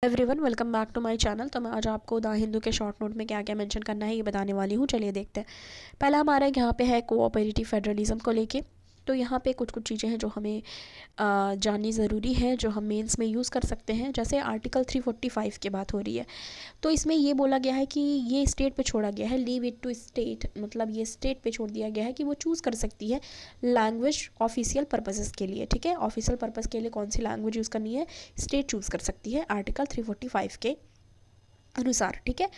Everyone welcome back to my channel. तो मैं आज आपको द हिंदू के शॉर्ट नोट में क्या क्या मेंशन करना है ये बताने वाली हूँ। चलिए देखते हैं। पहला हमारा यहाँ पे है कोऑपरेटिव फेडरलिज्म को लेके। तो यहाँ पे कुछ कुछ चीज़ें हैं जो हमें जाननी ज़रूरी है, जो हम मेंस में यूज़ कर सकते हैं। जैसे आर्टिकल 345 की बात हो रही है, तो इसमें ये बोला गया है कि ये स्टेट पे छोड़ा गया है, लीव इट टू स्टेट, मतलब ये स्टेट पे छोड़ दिया गया है कि वो चूज़ कर सकती है लैंग्वेज ऑफिशियल पर्पसेस के लिए। ठीक है, ऑफिशियल पर्पस के लिए कौन सी लैंग्वेज यूज़ करनी है स्टेट चूज़ कर सकती है आर्टिकल 345 के अनुसार। ठीक है,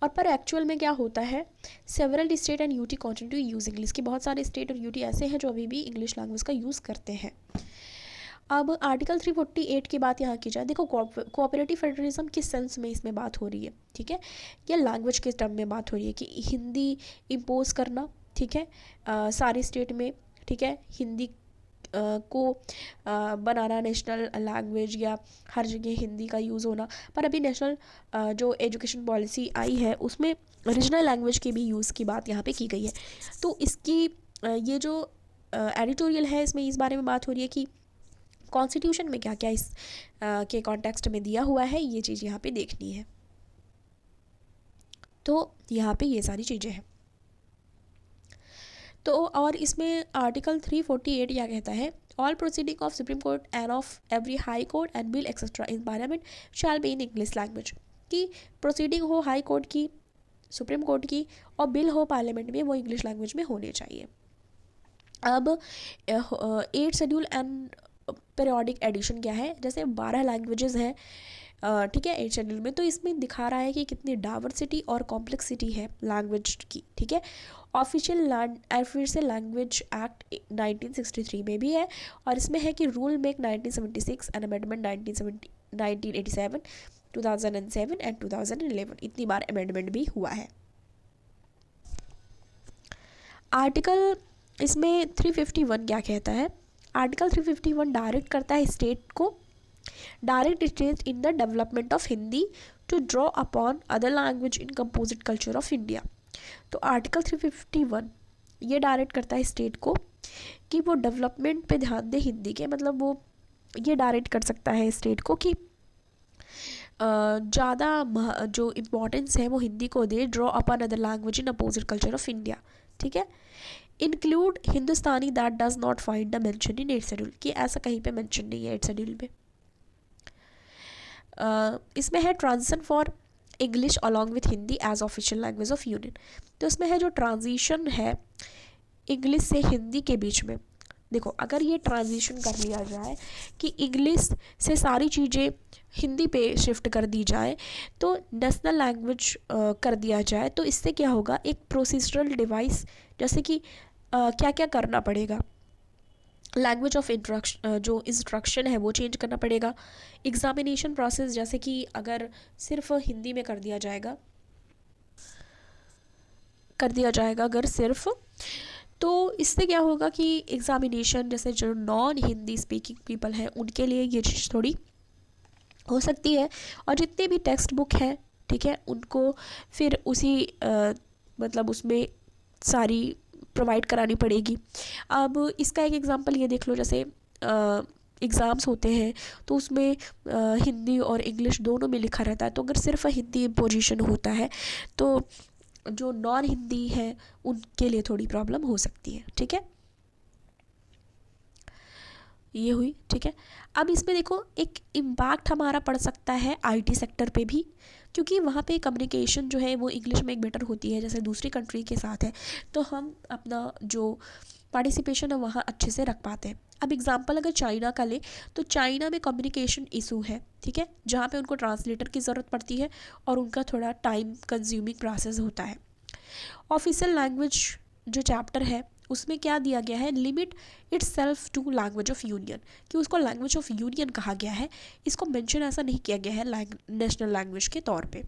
और पर एक्चुअल में क्या होता है, several state and UT continue use English, की बहुत सारे स्टेट और यूटी ऐसे हैं जो अभी भी इंग्लिश लैंग्वेज का यूज़ करते हैं। अब आर्टिकल 348 की बात यहाँ की जाए, देखो कोऑपरेटिव फेडरलिज्म किस सेंस में इसमें बात हो रही है। ठीक है, या लैंग्वेज के टर्म में बात हो रही है कि हिंदी इम्पोज करना। ठीक है, सारे स्टेट में। ठीक है, हिंदी को बनाना नेशनल लैंग्वेज, या हर जगह हिंदी का यूज़ होना। पर अभी नेशनल जो एजुकेशन पॉलिसी आई है उसमें रीजनल लैंग्वेज के भी यूज़ की बात यहाँ पे की गई है। तो इसकी ये जो एडिटोरियल है इसमें इस बारे में बात हो रही है कि कॉन्स्टिट्यूशन में क्या क्या इस के कॉन्टेक्स्ट में दिया हुआ है, ये चीज़ यहाँ पे देखनी है। तो यहाँ पे ये सारी चीज़ें हैं। तो और इसमें आर्टिकल 348 क्या कहता है, all proceeding of supreme court end of every high court and bill etcetera in parliament shall be in English language, कि प्रोसीडिंग हो हाई कोर्ट की, सुप्रीम कोर्ट की, और बिल हो पार्लियामेंट में, वो इंग्लिश लैंग्वेज में होने चाहिए। अब 8 शेड्यूल एंड पीरियोडिक एडिशन क्या है, जैसे 12 लैंग्वेजेस हैं। ठीक है, 8 शेड्यूल में, तो इसमें दिखा रहा है कि कितनी डाइवर्सिटी और कॉम्प्लेक्सिटी है लैंग्वेज की। ठीक है, ऑफिशियल फिर से लैंग्वेज एक्ट 1963 में भी है, और इसमें है कि rule make 1976 and amendment 1987, 2007 and 2011, इतनी बार अमेंडमेंट भी हुआ है। आर्टिकल इसमें 351 क्या कहता है, आर्टिकल 351 डायरेक्ट करता है स्टेट को, direct state in the development of Hindi to draw upon other language in composite culture of India. तो आर्टिकल 351 ये डायरेक्ट करता है स्टेट को कि वो डेवलपमेंट पे ध्यान दे हिंदी के, मतलब वो ये डायरेक्ट कर सकता है स्टेट को कि ज़्यादा जो इम्पोर्टेंस है वो हिंदी को दे, draw upon other language in opposite culture of India. ठीक है, include Hindustani that does not find the mention in 8 schedule, कि ऐसा कहीं पे मेंशन नहीं है 8 शेड्यूल में। इसमें है transition for English along with Hindi as official language of union. तो इसमें है जो ट्रांजिशन है इंग्लिश से हिंदी के बीच में। देखो, अगर ये ट्रांजिशन कर लिया जाए कि इंग्लिश से सारी चीज़ें हिंदी पे शिफ्ट कर दी जाए, तो नेशनल लैंग्वेज कर दिया जाए, तो इससे क्या होगा, एक प्रोसीजरल डिवाइस, जैसे कि क्या क्या करना पड़ेगा, लैंग्वेज ऑफ जो इंस्ट्रक्शन है वो चेंज करना पड़ेगा। एग्जामिनेशन प्रोसेस, जैसे कि अगर सिर्फ हिंदी में कर दिया जाएगा अगर सिर्फ, तो इससे क्या होगा कि एग्जामिनेशन, जैसे जो नॉन हिंदी स्पीकिंग पीपल हैं उनके लिए ये चीज़ थोड़ी हो सकती है। और जितने भी टेक्स्ट बुक हैं, ठीक है, उनको फिर उसी मतलब उसमें सारी प्रोवाइड करानी पड़ेगी। अब इसका एक एग्जांपल ये देख लो, जैसे एग्ज़ाम्स होते हैं तो उसमें हिंदी और इंग्लिश दोनों में लिखा रहता है, तो अगर सिर्फ हिंदी पोजीशन होता है तो जो नॉन हिंदी है उनके लिए थोड़ी प्रॉब्लम हो सकती है। ठीक है, ये हुई। ठीक है, अब इसमें देखो एक इम्पैक्ट हमारा पड़ सकता है आईटी सेक्टर पे भी, क्योंकि वहाँ पे कम्युनिकेशन जो है वो इंग्लिश में एक बेटर होती है, जैसे दूसरी कंट्री के साथ है, तो हम अपना जो पार्टिसिपेशन है वहाँ अच्छे से रख पाते हैं। अब एग्जांपल अगर चाइना का ले, तो चाइना में कम्युनिकेशन इशू है। ठीक है, जहाँ पे उनको ट्रांसलेटर की ज़रूरत पड़ती है और उनका थोड़ा टाइम कंज्यूमिंग प्रोसेस होता है। ऑफिशियल लैंग्वेज जो चैप्टर है उसमें क्या दिया गया है, limit itself to language of union, कि उसको लैंग्वेज ऑफ यूनियन कहा गया है, इसको मेंशन ऐसा नहीं किया गया है नेशनल लैंग्वेज के तौर पे।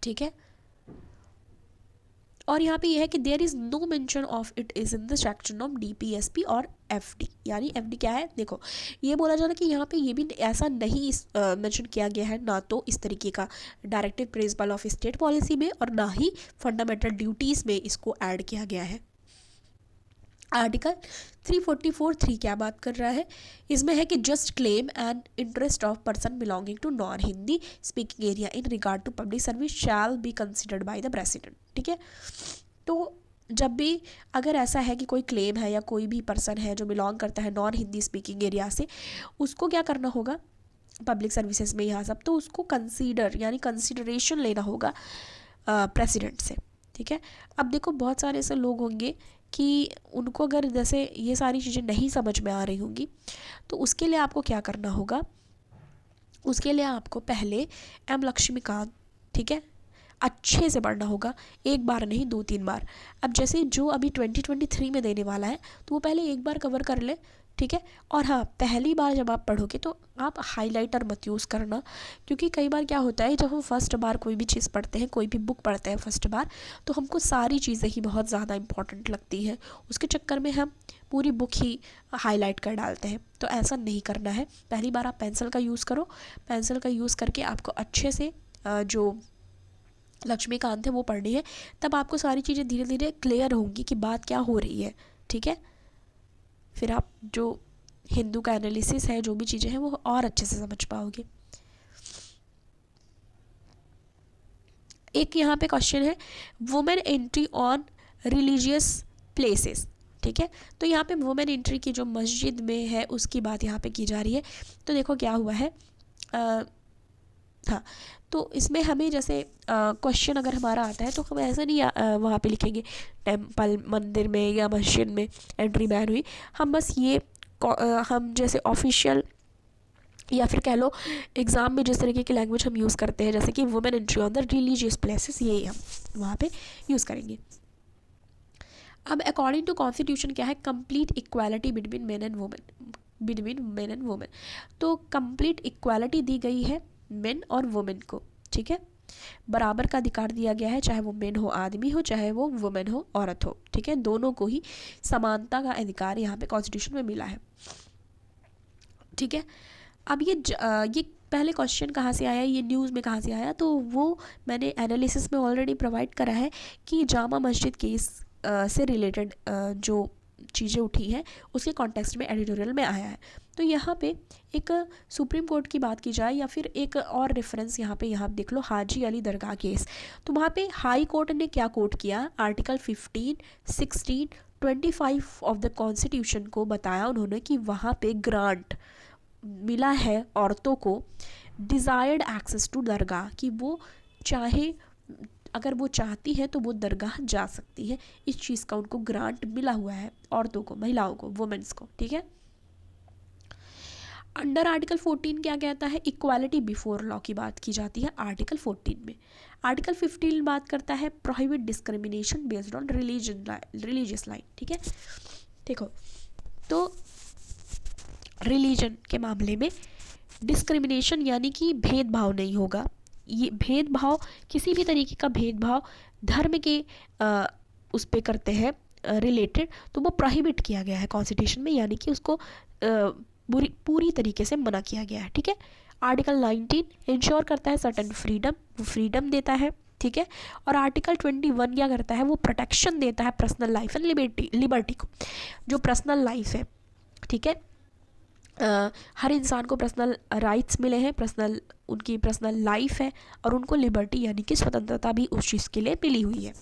ठीक है, और यहाँ पे ये है कि there is no mention of it is in the section of DPSP और एफडी, यानी एफडी क्या है, देखो ये बोला जा रहा है कि यहाँ पे ये भी ऐसा नहीं मेंशन किया गया है, ना तो इस तरीके का directive principle of state policy में, और ना ही फंडामेंटल ड्यूटीज़ में इसको ऐड किया गया है। आर्टिकल 344(3) क्या बात कर रहा है, इसमें है कि just claim and interest of person belonging to non Hindi speaking area in regard to public service shall be considered by the president. ठीक है, तो जब भी अगर ऐसा है कि कोई क्लेम है या कोई भी पर्सन है जो बिलोंग करता है नॉन हिंदी स्पीकिंग एरिया से, उसको क्या करना होगा पब्लिक सर्विसेज में यहाँ सब, तो उसको कंसीडर यानी कंसिडरेशन लेना होगा प्रेसिडेंट से। ठीक है, अब देखो बहुत सारे ऐसे लोग होंगे कि उनको अगर जैसे ये सारी चीज़ें नहीं समझ में आ रही होंगी, तो उसके लिए आपको क्या करना होगा, उसके लिए आपको पहले एम लक्ष्मीकांत, ठीक है, अच्छे से पढ़ना होगा, एक बार नहीं 2-3 बार। अब जैसे जो अभी 2023 में देने वाला है तो वो पहले एक बार कवर कर ले। ठीक है, और हाँ, पहली बार जब आप पढ़ोगे तो आप हाइलाइटर मत यूज़ करना, क्योंकि कई बार क्या होता है जब हम फर्स्ट बार कोई भी चीज़ पढ़ते हैं, कोई भी बुक पढ़ते हैं फर्स्ट बार, तो हमको सारी चीज़ें ही बहुत ज़्यादा इंपॉर्टेंट लगती हैं, उसके चक्कर में हम पूरी बुक ही हाईलाइट कर डालते हैं। तो ऐसा नहीं करना है, पहली बार आप पेंसिल का यूज़ करो, पेंसिल का यूज़ करके आपको अच्छे से जो लक्ष्मीकांत है वो पढ़नी है, तब आपको सारी चीज़ें धीरे धीरे क्लियर होंगी कि बात क्या हो रही है। ठीक है, फिर आप जो हिंदू का एनालिसिस है, जो भी चीज़ें हैं, वो और अच्छे से समझ पाओगे। एक यहाँ पे क्वेश्चन है women entry on religious places. ठीक है, तो यहाँ पे वुमेन एंट्री की जो मस्जिद में है उसकी बात यहाँ पे की जा रही है। तो देखो क्या हुआ है, हाँ, तो इसमें हमें जैसे क्वेश्चन अगर हमारा आता है तो हम ऐसा नहीं वहाँ पे लिखेंगे टेम्पल मंदिर में या मस्जिद में एंट्री बैन हुई, हम बस ये हम जैसे ऑफिशियल या फिर कह लो एग्ज़ाम में जिस तरीके की लैंग्वेज हम यूज़ करते हैं, जैसे कि women entry on the religious places, ये हम वहाँ पे यूज़ करेंगे। अब अकॉर्डिंग टू कॉन्स्टिट्यूशन क्या है, complete equality between main and women, तो कंप्लीट इक्वालिटी दी गई है मेन और वुमेन को। ठीक है, बराबर का अधिकार दिया गया है, चाहे वो मेन हो आदमी हो, चाहे वो वुमेन हो औरत हो। ठीक है, दोनों को ही समानता का अधिकार यहाँ पे कॉन्स्टिट्यूशन में मिला है। ठीक है, अब ये पहले क्वेश्चन कहाँ से आया, ये न्यूज़ में कहाँ से आया, तो वो मैंने एनालिसिस में ऑलरेडी प्रोवाइड करा है कि जामा मस्जिद केस से रिलेटेड जो चीज़ें उठी हैं उसके कॉन्टेक्स्ट में एडिटोरियल में आया है। तो यहाँ पे एक सुप्रीम कोर्ट की बात की जाए या फिर एक और रेफरेंस यहाँ पे देख लो, हाजी अली दरगाह केस, तो वहाँ पे हाई कोर्ट ने क्या कोर्ट किया, आर्टिकल 15, 16, 25 ऑफ द कॉन्स्टिट्यूशन को बताया उन्होंने कि वहाँ पे ग्रांट मिला है औरतों को डिज़ायर्ड एक्सेस टू दरगाह, कि वो चाहे अगर वो चाहती है तो वो दरगाह जा सकती है, इस चीज़ का उनको ग्रांट मिला हुआ है औरतों को, महिलाओं को, वुमेन्स को। ठीक है, अंडर आर्टिकल 14 क्या कहता है, इक्वालिटी बिफोर लॉ की बात की जाती है आर्टिकल 14 में। आर्टिकल 15 बात करता है prohibit discrimination based on religious line. ठीक है, देखो तो रिलीजन के मामले में डिस्क्रिमिनेशन यानी कि भेदभाव नहीं होगा, ये भेदभाव किसी भी तरीके का भेदभाव धर्म के उस पे करते हैं रिलेटेड, तो वो प्रोहिबिट किया गया है कॉन्स्टिट्यूशन में, यानी कि उसको पूरी तरीके से मना किया गया है। ठीक है, आर्टिकल 19 इंश्योर करता है सर्टेन फ्रीडम, वो फ्रीडम देता है। ठीक है, और आर्टिकल 21 क्या करता है, वो प्रोटेक्शन देता है पर्सनल लाइफ एंड लिबर्टी को, जो पर्सनल लाइफ है। ठीक है, हर इंसान को पर्सनल राइट्स मिले हैं, उनकी पर्सनल लाइफ है, और उनको लिबर्टी यानी कि स्वतंत्रता भी उस चीज़ के लिए मिली हुई है।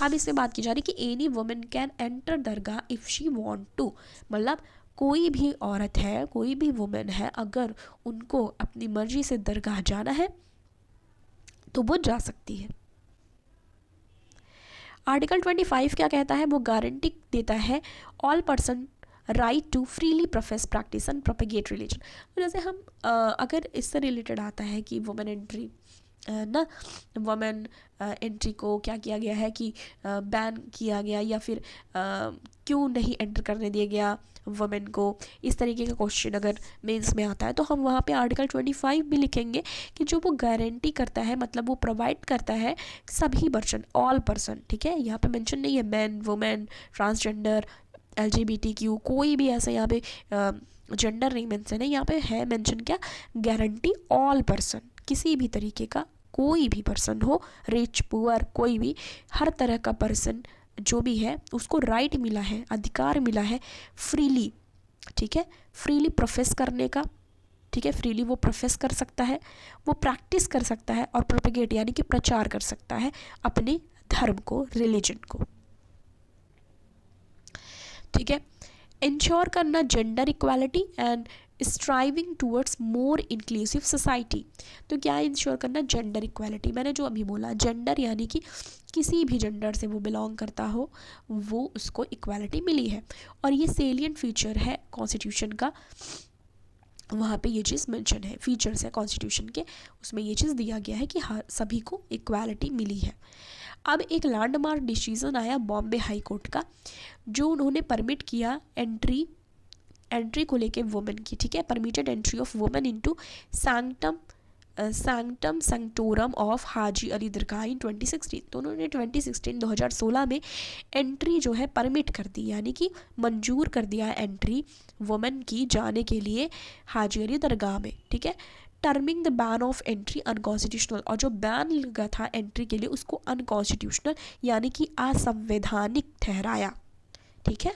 अब इसमें बात की जा रही है कि any women can enter dargah if she want to, मतलब कोई भी औरत है, कोई भी वुमेन है, अगर उनको अपनी मर्जी से दरगाह जाना है तो वो जा सकती है। आर्टिकल 25 क्या कहता है, वो गारंटी देता है all person right to freely profess practice and propagate religion. तो जैसे हम अगर इससे रिलेटेड आता है कि वुमेन एंट्री ना, वुमेन एंट्री को क्या किया गया है कि बैन किया गया, या फिर क्यों नहीं एंटर करने दिया गया वुमेन को, इस तरीके का क्वेश्चन अगर मेंस में आता है तो हम वहाँ पे आर्टिकल 25 भी लिखेंगे कि जो वो गारंटी करता है, मतलब वो प्रोवाइड करता है सभी पर्सन, ऑल पर्सन। ठीक है, यहाँ पे मेंशन नहीं है मैन, वुमेन, ट्रांसजेंडर, LGBTQ, कोई भी ऐसा यहाँ पे जेंडर नहीं मेंशन है, यहाँ पे है मेंशन क्या, गारंटी ऑल पर्सन, किसी भी तरीके का कोई भी पर्सन हो, रिच पुअर कोई भी, हर तरह का पर्सन जो भी है उसको राइट मिला है, अधिकार मिला है फ्रीली, ठीक है, फ्रीली प्रोफेस करने का, ठीक है, फ्रीली वो प्रोफेस कर सकता है, वो प्रैक्टिस कर सकता है और प्रोपेगेट यानी कि प्रचार कर सकता है अपने धर्म को, रिलीजन को, ठीक है। इंश्योर करना gender equality and striving towards more inclusive society. तो क्या इंश्योर करना, जेंडर इक्वालिटी, मैंने जो अभी बोला जेंडर यानी कि किसी भी जेंडर से वो बिलोंग करता हो वो उसको इक्वालिटी मिली है, और ये सेलिएंट फीचर है कॉन्स्टिट्यूशन का, वहाँ पे ये चीज़ मेंशन है, फीचर्स है कॉन्स्टिट्यूशन के, उसमें ये चीज़ दिया गया है कि हर सभी को इक्वालिटी मिली है। अब एक लैंडमार्क डिसीजन आया बॉम्बे हाई कोर्ट का, जो उन्होंने परमिट किया एंट्री को लेके वुमेन की, ठीक है, permitted entry of women into sanctum sanctorum of Haji Ali Dargah in 2016। तो उन्होंने 2016 में एंट्री जो है परमिट कर दी, यानी कि मंजूर कर दिया एंट्री वुमेन की जाने के लिए हाजी अली दरगाह में, ठीक है, terming the ban of entry unconstitutional, और जो बैन लगा था एंट्री के लिए उसको अनकॉन्स्टिट्यूशनल यानी कि असंवैधानिक ठहराया, ठीक है,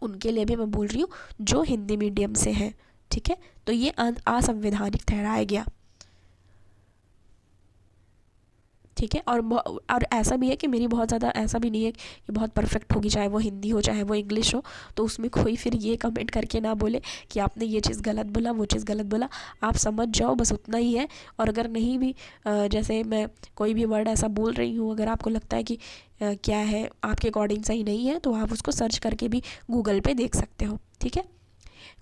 उनके लिए भी मैं बोल रही हूँ जो हिंदी मीडियम से है, ठीक है, तो ये असंवैधानिक ठहराया गया, ठीक है। और ऐसा भी है कि मेरी बहुत ज़्यादा ऐसा भी नहीं है कि बहुत परफेक्ट होगी, चाहे वो हिंदी हो चाहे वो इंग्लिश हो, तो उसमें कोई फिर ये कमेंट करके ना बोले कि आपने ये चीज़ गलत बोला, वो चीज़ गलत बोला, आप समझ जाओ बस उतना ही है। और अगर नहीं भी जैसे मैं कोई भी वर्ड ऐसा बोल रही हूँ, अगर आपको लगता है कि क्या है आपके अकॉर्डिंग सही नहीं है, तो आप उसको सर्च करके भी गूगल पे देख सकते हो, ठीक है।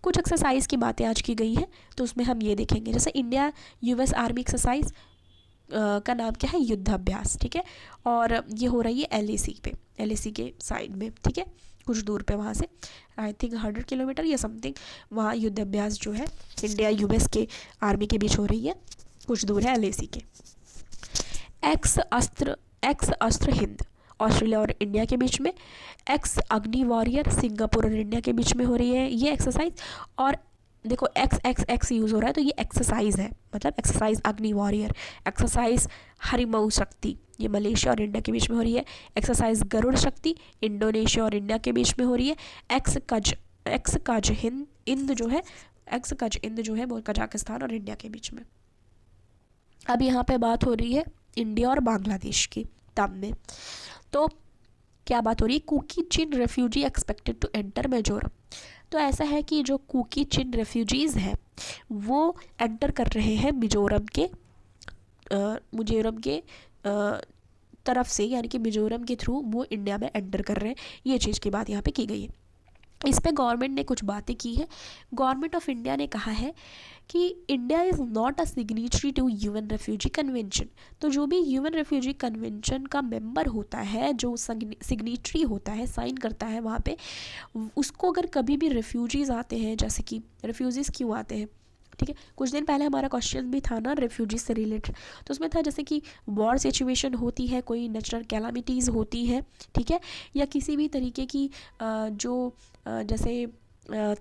कुछ एक्सरसाइज की बातें आज की गई हैं, तो उसमें हम ये देखेंगे, जैसे इंडिया यूएस आर्मी एक्सरसाइज का नाम क्या है, युद्धाभ्यास, ठीक है, और ये हो रही है एलएसी पे, एलएसी के साइड में, ठीक है, कुछ दूर पे, वहाँ से आई थिंक 100 किलोमीटर या समथिंग वहाँ युद्धाभ्यास जो है इंडिया यूएस के आर्मी के बीच हो रही है, कुछ दूर है एलएसी के। एक्स अस्त्र हिंद ऑस्ट्रेलिया और इंडिया के बीच में, एक्स अग्नि वॉरियर सिंगापुर और इंडिया के बीच में हो रही है ये एक्सरसाइज। और देखो एक्स एक्स एक्स यूज़ हो रहा है, तो ये एक्सरसाइज है, मतलब एक्सरसाइज अग्नि वॉरियर, एक्सरसाइज हरिमऊ शक्ति ये मलेशिया और इंडिया के बीच में हो रही है, एक्सरसाइज गरुड़ शक्ति इंडोनेशिया और इंडिया के बीच में हो रही है, एक्स कज हिंद जो है, एक्स कज हिंद जो है वो कजाकिस्तान और इंडिया के बीच में। अब यहाँ पे बात हो रही है इंडिया और बांग्लादेश की तब में, तो क्या बात हो रही है, Kuki Chin refugee expected to enter Mizoram. तो ऐसा है कि जो कुकी चिन रेफ्यूजीज़ हैं वो एंटर कर रहे हैं मिजोरम के तरफ से, यानी कि मिजोरम के थ्रू वो इंडिया में एंटर कर रहे हैं, ये चीज़ की बात यहाँ पे की गई है। इस पे गवर्नमेंट ने कुछ बातें की है। गवर्नमेंट ऑफ इंडिया ने कहा है कि India is not a signatory to UN refugee convention. तो जो भी यूएन रेफ्यूजी कन्वेंशन का मेंबर होता है, जो सिग्नेटरी होता है, साइन करता है वहाँ पे, उसको अगर कभी भी रेफ्यूजीज़ आते हैं, जैसे कि रेफ्यूजीज़ क्यों आते हैं, ठीक है, कुछ दिन पहले हमारा क्वेश्चन भी था ना रेफ्यूजीज से रिलेटेड, तो उसमें था जैसे कि वॉर सिचुएशन होती है, कोई नेचुरल कैलामिटीज़ होती है, ठीक है, या किसी भी तरीके की जैसे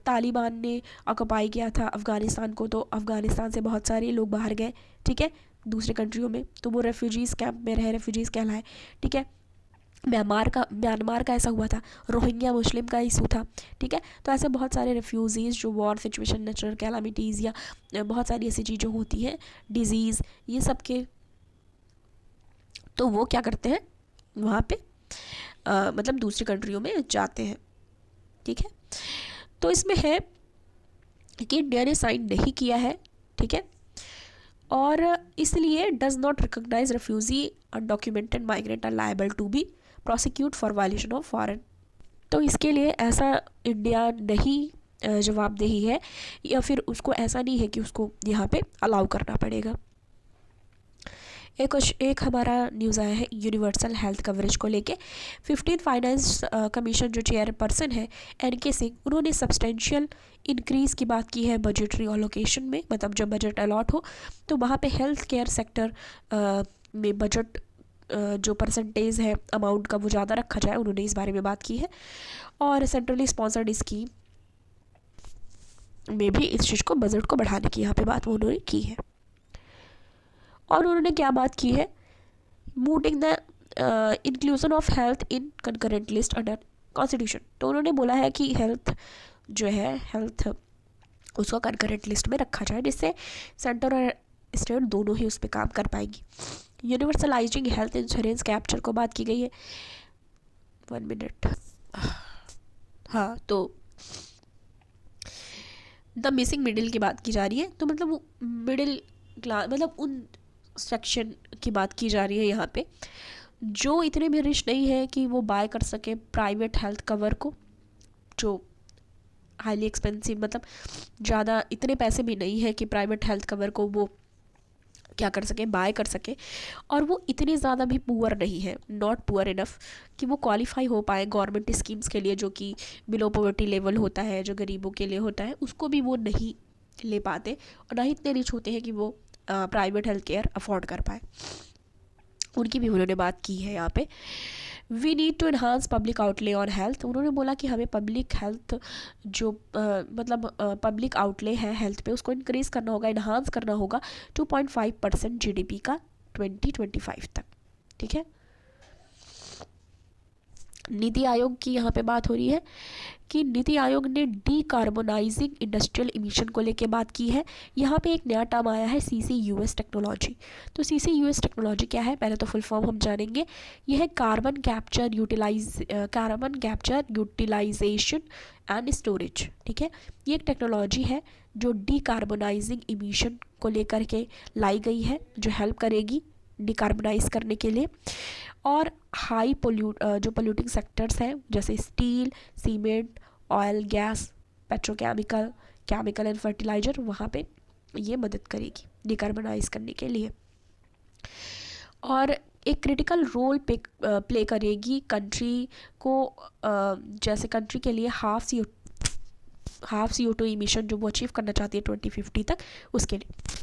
तालिबान ने ऑक्युपाई किया था अफ़गानिस्तान को, तो अफ़गानिस्तान से बहुत सारे लोग बाहर गए, ठीक है, दूसरे कंट्रियों में, तो वो रेफ्यूजीज़ कैंप में रहे, रेफ्यूजीज़ कहलाए, ठीक है। म्यांमार का ऐसा हुआ था, रोहिंग्या मुस्लिम का इशू था, ठीक है। तो ऐसे बहुत सारे रेफ्यूज़ीज़ जो वॉर सिचुएशन, नेचुरल कैलामिटीज़ या बहुत सारी ऐसी चीज़ें होती हैं, डिज़ीज़, ये सब के, तो वो क्या करते हैं वहाँ पे मतलब दूसरी कंट्रियों में जाते हैं, ठीक है। तो इसमें है कि इंडिया ने साइन नहीं किया है, ठीक है, और इसलिए does not recognise refugee undocumented migrant are liable to be prosecute for violation of foreign. तो इसके लिए ऐसा इंडिया नहीं जवाबदेही है, या फिर उसको ऐसा नहीं है कि उसको यहाँ पे अलाउ करना पड़ेगा। एक हमारा न्यूज़ आया है यूनिवर्सल हेल्थ कवरेज को लेके। 15th फाइनेंस कमीशन जो चेयरपर्सन है NK सिंह, उन्होंने सब्सटेंशियल इंक्रीज़ की बात की है बजटरी अलोकेशन में, मतलब जब बजट अलॉट हो तो वहाँ पे हेल्थ केयर सेक्टर में बजट जो परसेंटेज है अमाउंट का वो ज़्यादा रखा जाए, उन्होंने इस बारे में बात की है। और सेंट्रली स्पॉन्सर्ड स्कीम में भी इस चीज़ को, बजट को बढ़ाने की यहाँ पे बात उन्होंने की है। और उन्होंने क्या बात की है, inclusion of health in concurrent list under constitution. तो उन्होंने बोला है कि हेल्थ जो है, हेल्थ उसको कंकरेंट लिस्ट में रखा जाए, जिससे सेंटर और स्टेट दोनों ही उस पर काम कर पाएंगी। यूनिवर्सलाइजिंग हेल्थ इंश्योरेंस कैप्चर को बात की गई है। 1 मिनट। हाँ, तो द मिसिंग मिडिल की बात की जा रही है। तो मतलब मिडिल क्लास, मतलब उन सेक्शन की बात की जा रही है यहाँ पे जो इतने भी रिच नहीं है कि वो बाय कर सके प्राइवेट हेल्थ कवर को, जो हाईली एक्सपेंसिव, मतलब ज़्यादा इतने पैसे भी नहीं है कि प्राइवेट हेल्थ कवर को वो क्या कर सके, बाय कर सके। और वो इतने ज़्यादा भी पुअर नहीं है, नॉट पुअर इनफ कि वो क्वालिफाई हो पाए गवर्नमेंट स्कीम्स के लिए, जो कि बिलो पॉवर्टी लेवल होता है, जो गरीबों के लिए होता है, उसको भी वो नहीं ले पाते, और ना ही इतने रिच होते हैं कि वो प्राइवेट हेल्थ केयर अफोर्ड कर पाए। उनकी भी उन्होंने बात की है यहाँ पे। We need to enhance public outlay on health. उन्होंने बोला कि हमें पब्लिक हेल्थ जो मतलब पब्लिक आउटले है हेल्थ पे, उसको इंक्रीज़ करना होगा, इन्हांस करना होगा 2.5% GDP का 2025 तक। ठीक है। नीति आयोग की यहाँ पे बात हो रही है कि नीति आयोग ने डीकार्बोनाइजिंग इंडस्ट्रियल इमिशन को लेके बात की है। यहाँ पे एक नया टर्म आया है, CCUS टेक्नोलॉजी। तो CCUS टेक्नोलॉजी क्या है, पहले तो फुल फॉर्म हम जानेंगे। यह है carbon capture utilisation and storage. ठीक है, ये एक टेक्नोलॉजी है जो डीकार्बोनाइजिंग इमिशन को लेकर के लाई गई है, जो हेल्प करेगी डिकार्बनाइज करने के लिए। और जो पोल्यूटिंग सेक्टर्स हैं जैसे steel, cement, oil, gas, petrochemical, chemical and fertiliser, वहाँ पे ये मदद करेगी डिकार्बनाइज करने के लिए। और एक क्रिटिकल रोल प्ले करेगी कंट्री को, जैसे कंट्री के लिए हाफ CO2 इमिशन जो वो अचीव करना चाहती है 2050 तक, उसके लिए।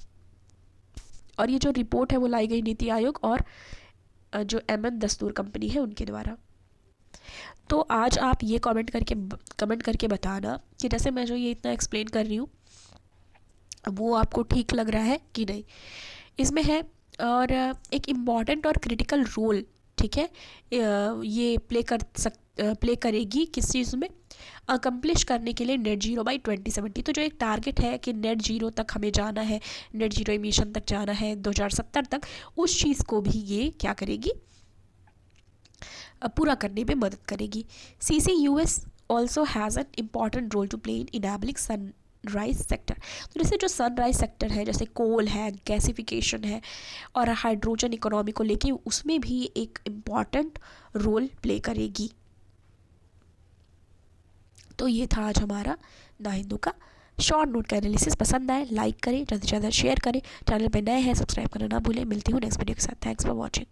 और ये जो रिपोर्ट है वो लाई गई नीति आयोग और जो MM दस्तूर कंपनी है उनके द्वारा। तो आज आप ये कमेंट करके बताना कि जैसे मैं जो ये इतना एक्सप्लेन कर रही हूँ वो आपको ठीक लग रहा है कि नहीं। इसमें है और एक इम्पॉर्टेंट और क्रिटिकल रोल, ठीक है, ये प्ले करेगी किस चीज़ में, अकम्प्लिश करने के लिए नेट जीरो बाई 2070। तो जो एक टारगेट है कि नेट जीरो तक हमें जाना है, नेट जीरो इमिशन तक जाना है 2070 तक, उस चीज़ को भी ये क्या करेगी, पूरा करने में मदद करेगी। CCUS also has an important role to play in enabling sunrise sector. तो जैसे जो सनराइज सेक्टर है, जैसे कोल है, गैसिफिकेशन है और हाइड्रोजन इकोनॉमी को लेके, उसमें भी एक इम्पॉर्टेंट रोल प्ले करेगी। तो ये था आज हमारा द हिंदू का शॉर्ट नोट का एनालिसिस। पसंद आए लाइक करें, ज़्यादा से ज़्यादा शेयर करें, चैनल पे नए हैं सब्सक्राइब करना ना भूलें। मिलती हूँ नेक्स्ट वीडियो के साथ। Thanks for watching.